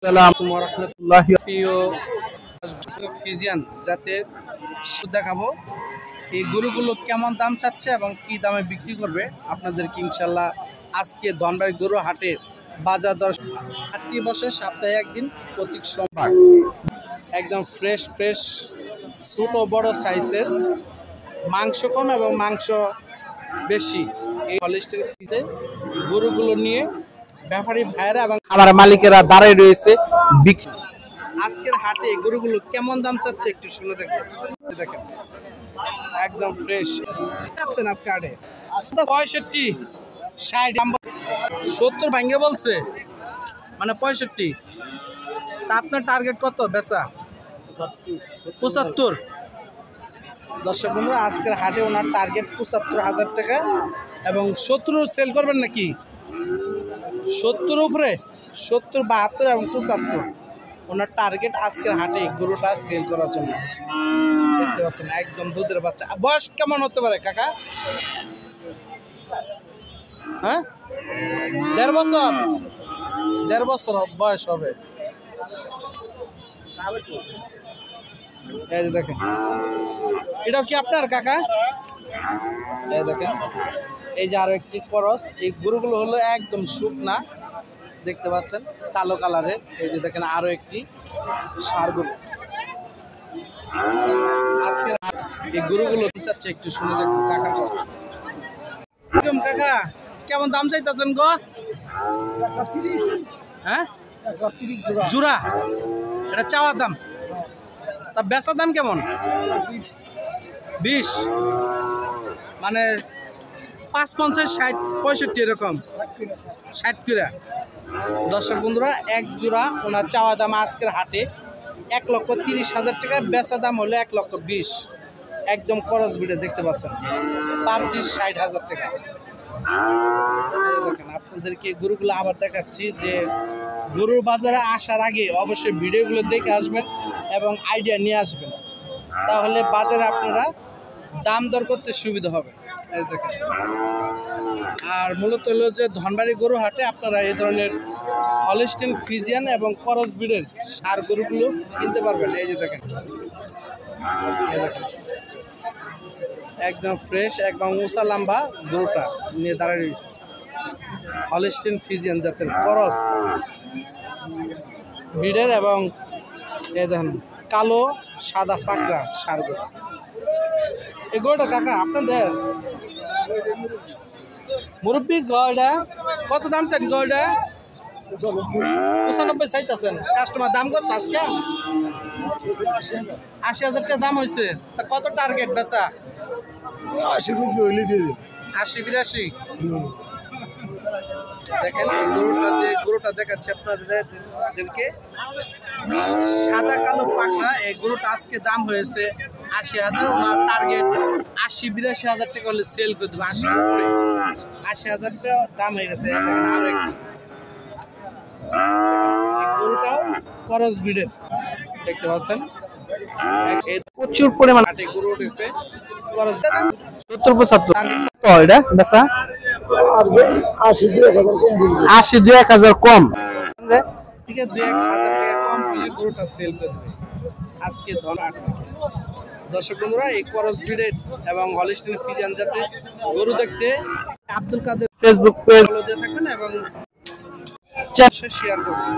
আসসালামু আলাইকুম ওয়া রাহমাতুল্লাহি প্রিয় ফিজিয়ান জাতের দেখাবো এই গরুগুলো কেমন দাম চাচ্ছে এবং কি দামে বিক্রি করবে আপনাদেরকে ইনশাআল্লাহ আজকে ধনবাড়ি গরু হাটের বাজার দর হাটটি বসে সপ্তাহে একদিন প্রতি সোমবার একদম ফ্রেশ ছোট বড় সাইজের মাংস কম এবং মাংস বেশি এই হলিস্টিক ফিজে গরুগুলো নিয়ে ব্যাপারী ভাইয়েরা এবং আমার মালিকেরা দাঁড়ায় রয়েছে আজকের হাটে গরুগুলো কেমন দাম চাচ্ছে একটু শুনে দেখেন একদম ফ্রেশ যাচ্ছেন আজকে হাটে 65 60 70 ভাঙ্গে বলছে মানে 65 তা আপনার টার্গেট কত বেচা 75 দর্শক বন্ধুরা আজকের হাটে ওনার টার্গেট 75,000 টাকা এবং 70 সেল করবেন নাকি 70 উপরে 70 72 এবং 75 ওনার টার্গেট আজকের হাটে গরুটা সেল করার জন্য দেখতে পাচ্ছেন একদম দুধের বাচ্চা বয়স কেমন হতে পারে কাকা হ্যাঁ 1.5 বছর বয়স হবে এই দেখেন এটাও কি আপনার কাকা এই দেখেন এই যে আরো একটি করস এই গরুগুলো হলো একদম শুকনা দেখতে পাচ্ছেন কালো কালারের এই যে দেখেন আরো একটি ষাঁড় গরু আজকে এই গরুগুলো চাচ্ছে একটু শুনে দেখুন কাকার কাছ থেকে কাকা কেমন দাম চাইতেছেন গো হ্যাঁ জোড়া এটা চাওয়া দাম তা বেচার দাম কেমন 20 মানে 55 60 65 এরকম 60 করে দর্শক বন্ধুরা এক জোড়া ওনার চাওয়া দাম আজকের হাটে 1,30,000 টাকা বেচা দাম হলো 1,20,000 একদম করস ভিড়ে দেখতে পাচ্ছেন পার পিস 60,000 টাকা দেখেন আপনাদেরকে গরুগুলো আবার দেখাচ্ছি যে গরুর বাজারে আসার আগে অবশ্যই ভিডিওগুলো দেখে আসবেন এবং আইডিয়া নিয়ে আসবেন তাহলে বাজারে আপনারা দাম দর করতে সুবিধা হবে দেখেন আর মূলত হলো যে ধনবাড়ি গরু হাটে আপনারা এই ধরনের হলিস্টিন ফিজিয়ান এবং করস ব্রিডের ষাঁড় গরুগুলো কিনতে পারবেন এই যে দেখেন একদম ফ্রেশ একদম উঁচা লম্বা গরুটা নিয়ে দাঁড়িয়ে রয়েছে হলিস্টিন ফিজিয়ান জাতের করস ব্রিডের এবং এই দেখেন কালো সাদা পাকড়া ষাঁড় গরু এই গরুটা কাকা আপনাদের মুরব্বী গয়টা কত দাম চান গয়টা 95 চাইতেছেন কাস্টমার দাম করছে আজকে 80,000 টাকা দাম হয়েছে তা কত টার্গেট বেচা 80 রুপি হইলে দিয়ে 80-82 দেখেন এই গরুটা দেখাচ্ছে আপনাদেরকে সাদা কালো পাখনা এই গরুটা আজকে দাম হয়েছে 80,000 ওনার টার্গেট 80-82,000 টাকা হলে সেল করে দেবে 80 উপরে 80,000 টাকা দাম হয়ে গেছে দেখেন আরো একটু গরুটাও করস ব্রিডের দেখতে পাচ্ছেন প্রচুর পরিমাণ হাটে গরু উঠেছে করস দাম 70-75 এটা বেচা 80-1,000 কম ঠিক আছে 2,000 টাকা কম হলে গরুটা সেল করে দেবে আজকে ধনহাট থেকে দর্শক বন্ধুরা এই করস ব্রিডের এবং হলিস্টিন ফিজিয়ান জাতের গরু দেখতে আব্দুল কাদের ফেসবুক পেজ ফলো দিয়ে থাকবেন এবং শেয়ার করবেন।